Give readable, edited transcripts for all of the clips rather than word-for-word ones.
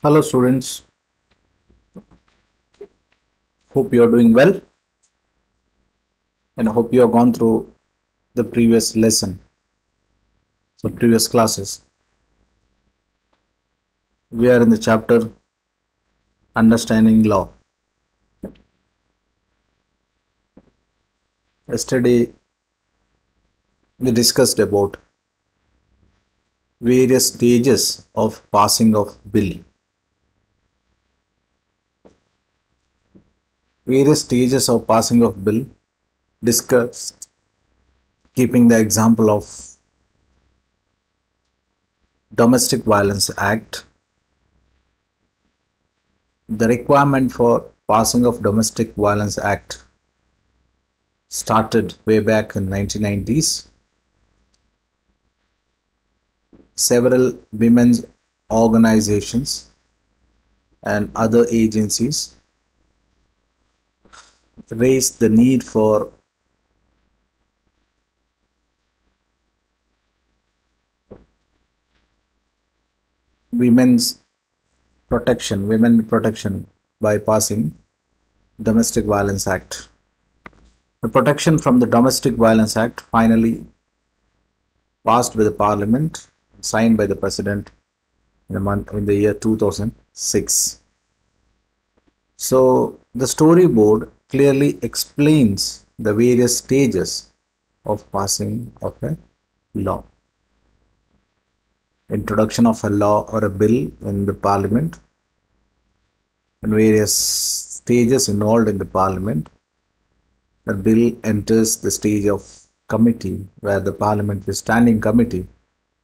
Hello students, hope you are doing well and hope you have gone through the previous lesson, so previous classes. We are in the chapter Understanding Law. Yesterday we discussed about various stages of passing of bill. Various stages of passing of bill discussed keeping the example of Domestic Violence Act. The requirement for passing of Domestic Violence Act started way back in 1990s. Several women's organizations and other agencies raised the need for women protection by passing Domestic Violence Act. The protection from the Domestic Violence Act finally passed by the Parliament, signed by the President in the year 2006. So the storyboard clearly explains the various stages of passing of a law. Introduction of a law or a bill in the Parliament and various stages involved in the Parliament. The bill enters the stage of committee where the Parliamentary Standing Committee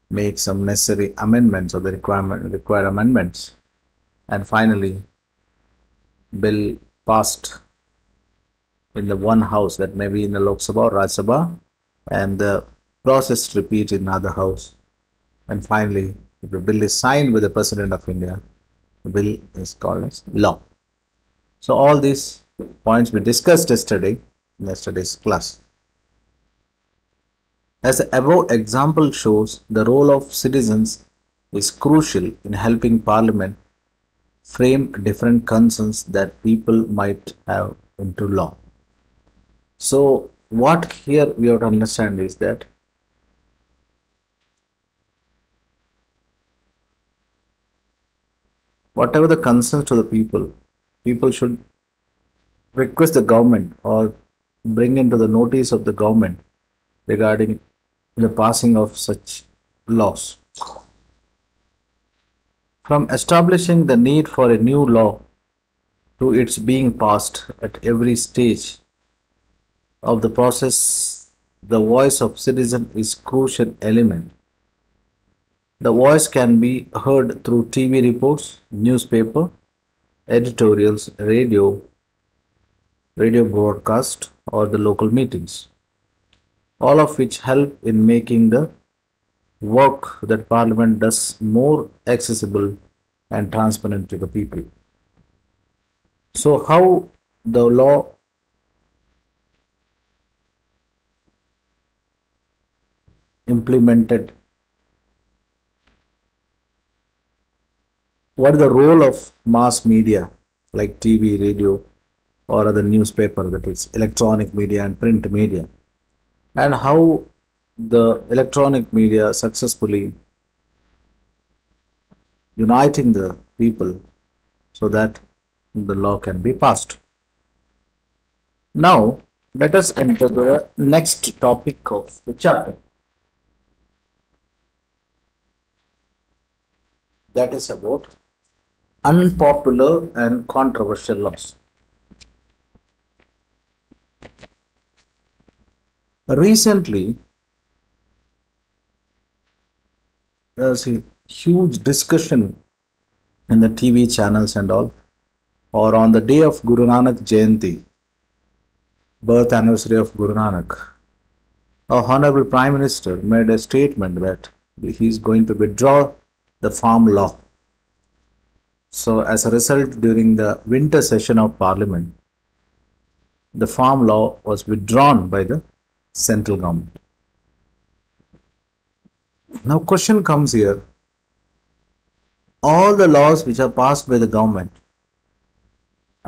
makes some necessary amendments or the required amendments, and finally bill passed in the one house, that may be in the Lok Sabha or Rajya Sabha, and the process repeat in other house, and finally if the bill is signed by the President of India, the bill is called as law. So all these points we discussed yesterday in yesterday's class. As the above example shows, the role of citizens is crucial in helping Parliament frame different concerns that people might have into law. So what here we have to understand is that whatever the concerns to the people should request the government or bring into the notice of the government regarding the passing of such laws. From establishing the need for a new law to its being passed at every stage of the process, the voice of citizen is crucial element. The voice can be heard through TV reports, newspaper, editorials, radio broadcast, or the local meetings, all of which help in making the work that Parliament does more accessible and transparent to the people. So, how the law implemented? What is the role of mass media like TV, radio, or other newspaper, that is electronic media and print media, and how the electronic media successfully uniting the people so that the law can be passed. Now, let us enter the next topic of the chapter, that is about unpopular and controversial laws. Recently, there's a huge discussion in the TV channels and all, or on the day of Guru Nanak Jayanti, birth anniversary of Guru Nanak, our Honorable Prime Minister made a statement that he is going to withdraw the farm law. So, as a result, during the winter session of Parliament, the farm law was withdrawn by the central government. Now, question comes here: all the laws which are passed by the government,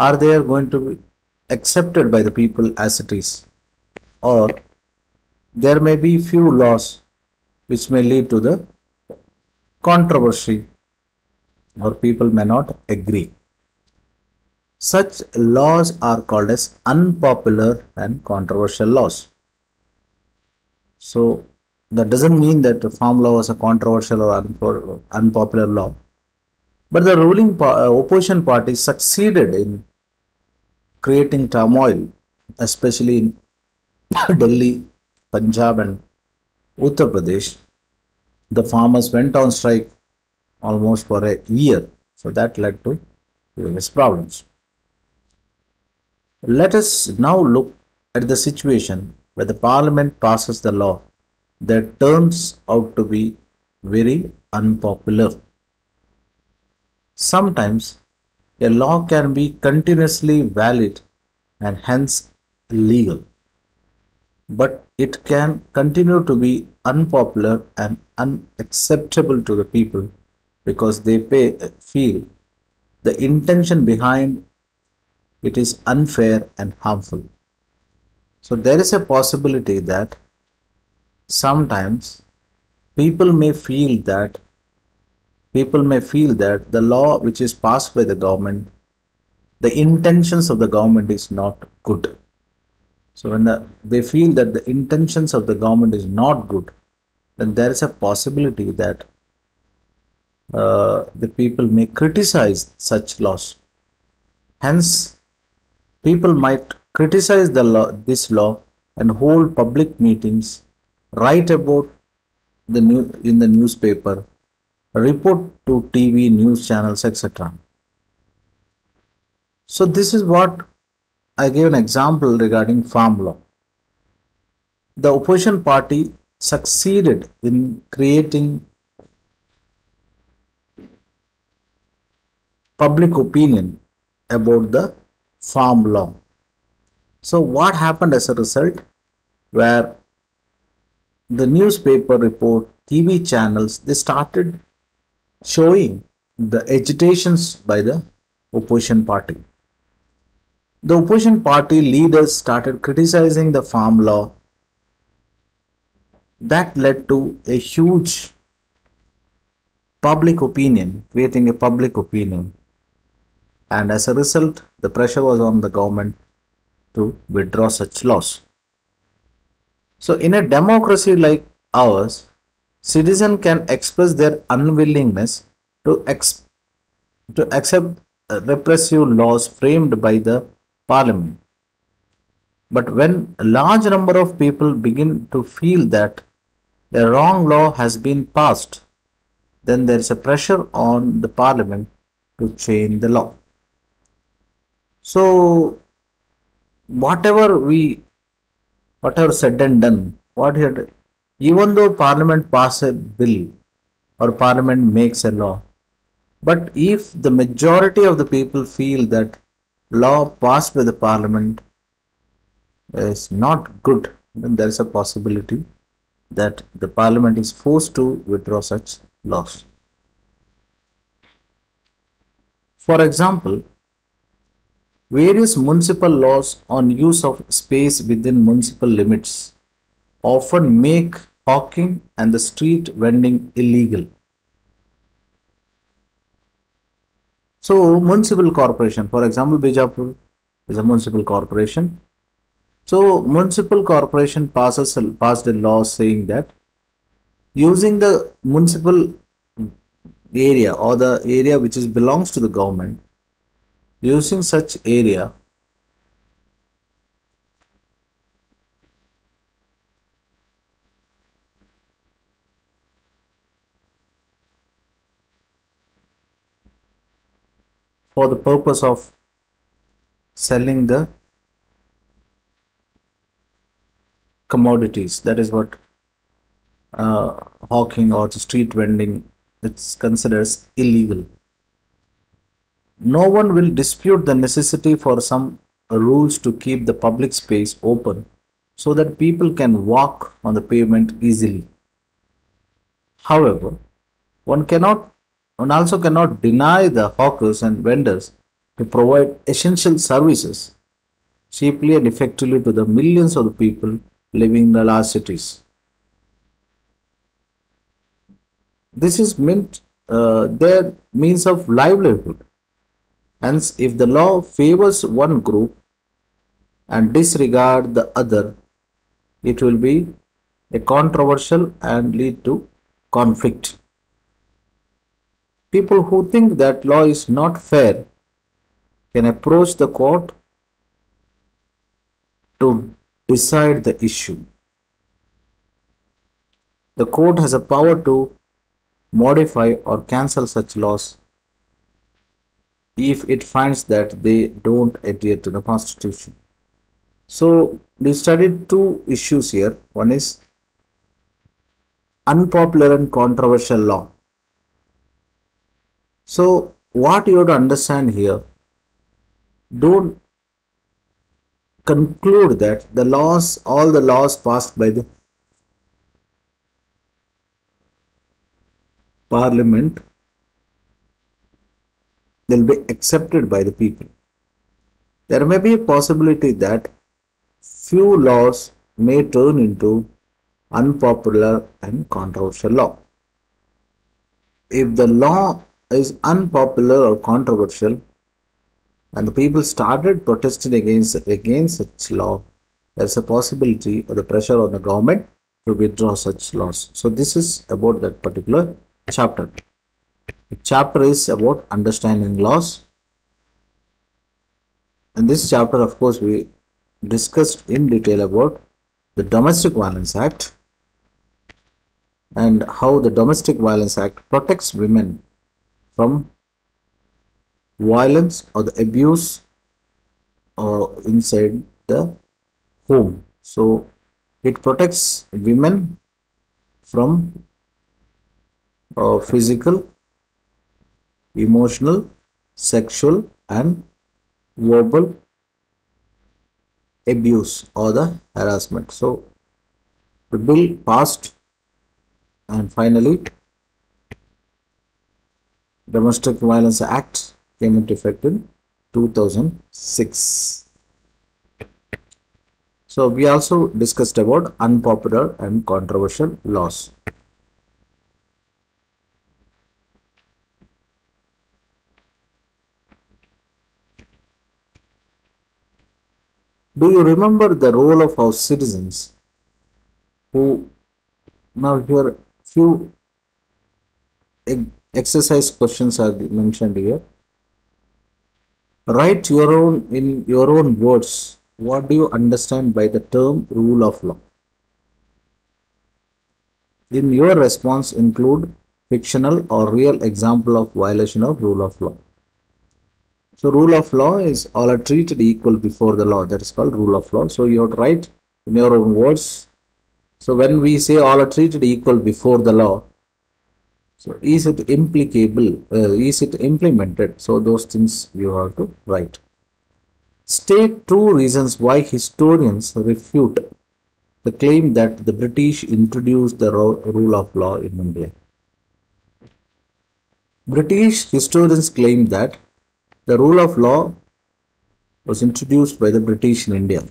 are they going to be accepted by the people as it is, or there may be few laws which may lead to the controversy or people may not agree. Such laws are called as unpopular and controversial laws. So that doesn't mean that the farm law was a controversial or unpopular law, but the opposition party succeeded in creating turmoil, especially in Delhi, Punjab, and Uttar Pradesh. The farmers went on strike almost for a year, so that led to various problems. Let us now look at the situation where the parliament passes the law that turns out to be very unpopular. Sometimes a law can be continuously valid and hence legal, but it can continue to be unpopular and unacceptable to the people because they feel the intention behind it is unfair and harmful. So there is a possibility that sometimes people may feel that the law which is passed by the government, the intentions of the government is not good. So when they feel that the intentions of the government is not good, then there is a possibility that the people may criticize such laws. Hence, people might criticize this law and hold public meetings, write about in the newspaper, report to TV, news channels, etc. So this is what I gave an example regarding farm law. The opposition party succeeded in creating public opinion about the farm law. So what happened as a result? Where the newspaper report, TV channels, they started showing the agitations by the opposition party. The opposition party leaders started criticizing the farm law. That led to a huge public opinion, creating a public opinion. And as a result, the pressure was on the government to withdraw such laws. So in a democracy like ours, citizens can express their unwillingness to accept repressive laws framed by the parliament. But when a large number of people begin to feel that a wrong law has been passed, then there is a pressure on the parliament to change the law. So whatever said and done, even though parliament passes a bill or parliament makes a law, but if the majority of the people feel that law passed by the parliament is not good, then there is a possibility that the parliament is forced to withdraw such laws. For example, various municipal laws on use of space within municipal limits often make hawking and the street vending illegal. So, municipal corporation, for example, Bijapur is a municipal corporation. So, municipal corporation passed a law saying that using the municipal area or the area which belongs to the government, using such area for the purpose of selling the commodities, that is what hawking or street vending, it's considered as illegal. No one will dispute the necessity for some rules to keep the public space open so that people can walk on the pavement easily. However, one cannot One also cannot deny the hawkers and vendors to provide essential services cheaply and effectively to the millions of the people living in the large cities. This is meant their means of livelihood. Hence, if the law favors one group and disregard the other, it will be a controversial and lead to conflict. People who think that law is not fair can approach the court to decide the issue. The court has a power to modify or cancel such laws if it finds that they don't adhere to the constitution. So we studied two issues here. One is unpopular and controversial law. So what you have to understand here, don't conclude that the laws, all the laws passed by the parliament will be accepted by the people. There may be a possibility that few laws may turn into unpopular and controversial law. If the law is unpopular or controversial and the people started protesting against such law, there's a possibility or the pressure on the government to withdraw such laws. So this is about that particular chapter. The chapter is about understanding laws. In this chapter, of course, we discussed in detail about the Domestic Violence Act and how the Domestic Violence Act protects women from violence or the abuse inside the home. So it protects women from physical, emotional, sexual and verbal abuse or the harassment. So the bill passed and finally Domestic Violence Act came into effect in 2006. So we also discussed about unpopular and controversial laws. Do you remember the role of our citizens who, now here few exercise questions are mentioned here. Write your own in your own words. What do you understand by the term rule of law? In your response include fictional or real example of violation of rule of law. So rule of law is all are treated equal before the law. That is called rule of law. So you have to write in your own words. So when we say all are treated equal before the law, so is it implicable? Is it implemented? So those things you have to write. State two reasons why historians refute the claim that the British introduced the rule of law in India. British historians claim that the rule of law was introduced by the British in India.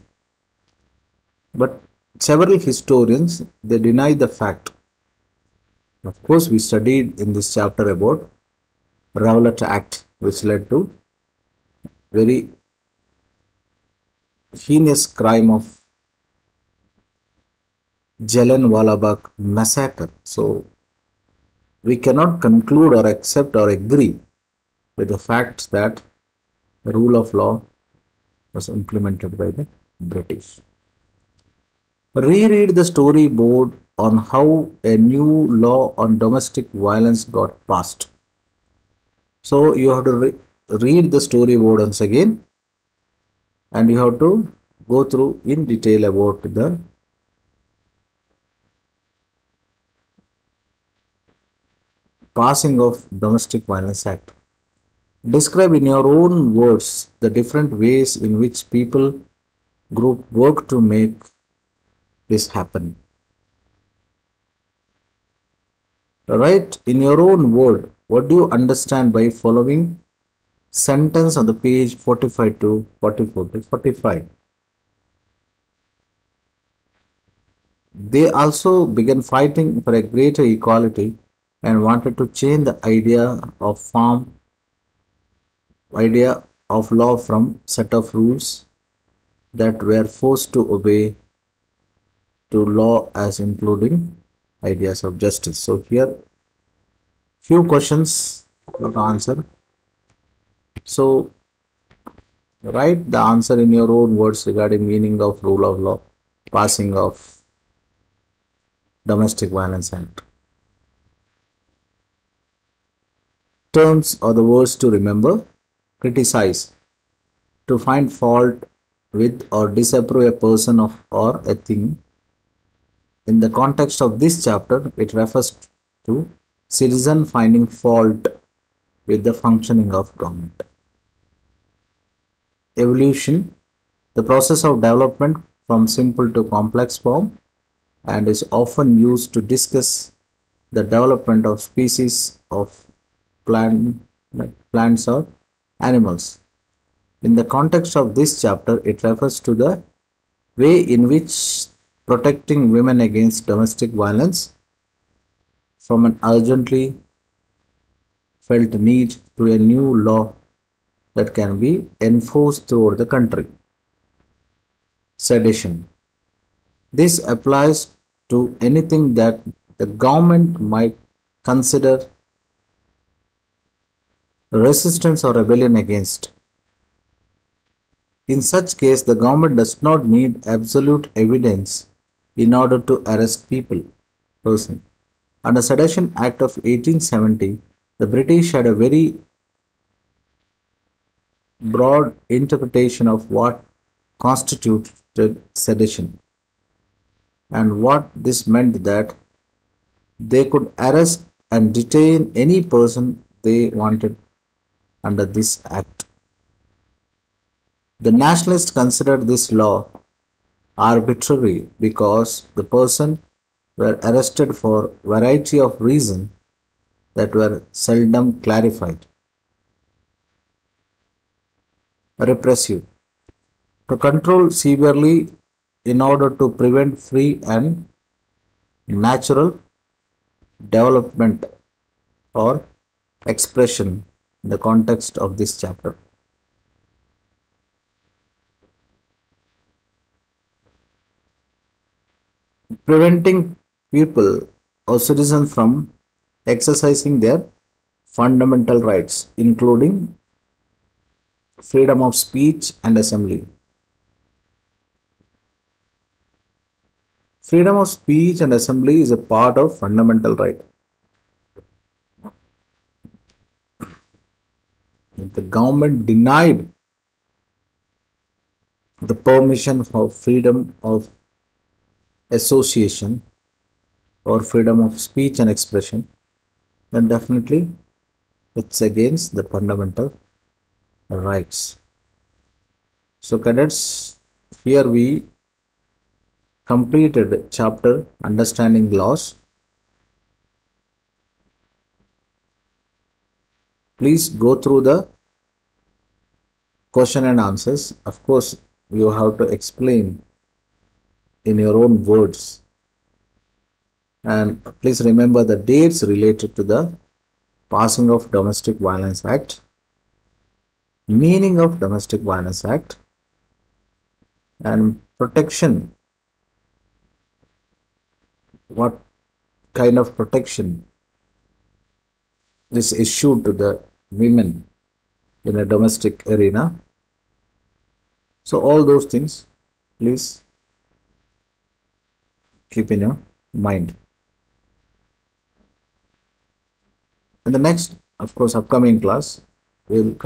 But several historians, they deny the fact. Of course, we studied in this chapter about Rowlatt Act, which led to very heinous crime of Jallianwala Bagh massacre. So we cannot conclude or accept or agree with the fact that the rule of law was implemented by the British. Reread the storyboard on how a new law on domestic violence got passed. So you have to read the storyboard once again, and you have to go through in detail about the passing of Domestic Violence Act. Describe in your own words the different ways in which people group work to make this happen. Write in your own word What do you understand by following sentence on the page 45 to 44 to 45? They also began fighting for a greater equality and wanted to change the idea of law from set of rules that were forced to obey to law as including ideas of justice. So here few questions to answer. So write the answer in your own words regarding meaning of rule of law, passing of Domestic Violence Act. Terms or the words to remember: criticize, to find fault with or disapprove a person of or a thing. In the context of this chapter, it refers to citizen finding fault with the functioning of government. Evolution, the process of development from simple to complex form, and is often used to discuss the development of species of plants or animals. In the context of this chapter, it refers to the way in which protecting women against domestic violence from an urgently felt need to a new law that can be enforced throughout the country. Sedition. This applies to anything that the government might consider resistance or rebellion against. In such case, the government does not need absolute evidence in order to arrest person. Under Sedition Act of 1870, the British had a very broad interpretation of what constituted sedition, and what this meant that they could arrest and detain any person they wanted under this act. The nationalists considered this law arbitrary because the person were arrested for variety of reasons that were seldom clarified. Repressive. To control severely in order to prevent free and natural development or expression in the context of this chapter. Preventing people or citizens from exercising their fundamental rights, including freedom of speech and assembly. Freedom of speech and assembly is a part of fundamental right. If the government denied the permission for freedom of association or freedom of speech and expression, then definitely it's against the fundamental rights. So cadets, here we completed chapter Understanding Laws. Please go through the question and answers. Of course, you have to explain in your own words. And please remember the dates related to the passing of Domestic Violence Act, meaning of Domestic Violence Act, and protection. What kind of protection is issued to the women in a domestic arena. So all those things, please keep in your mind. In the next, of course, upcoming class, we'll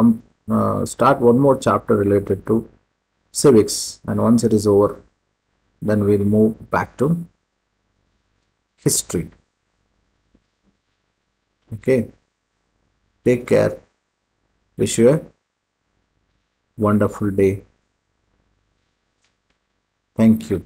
start one more chapter related to civics, and once it is over, then we'll move back to history. Okay, take care. Wish you a wonderful day. Thank you.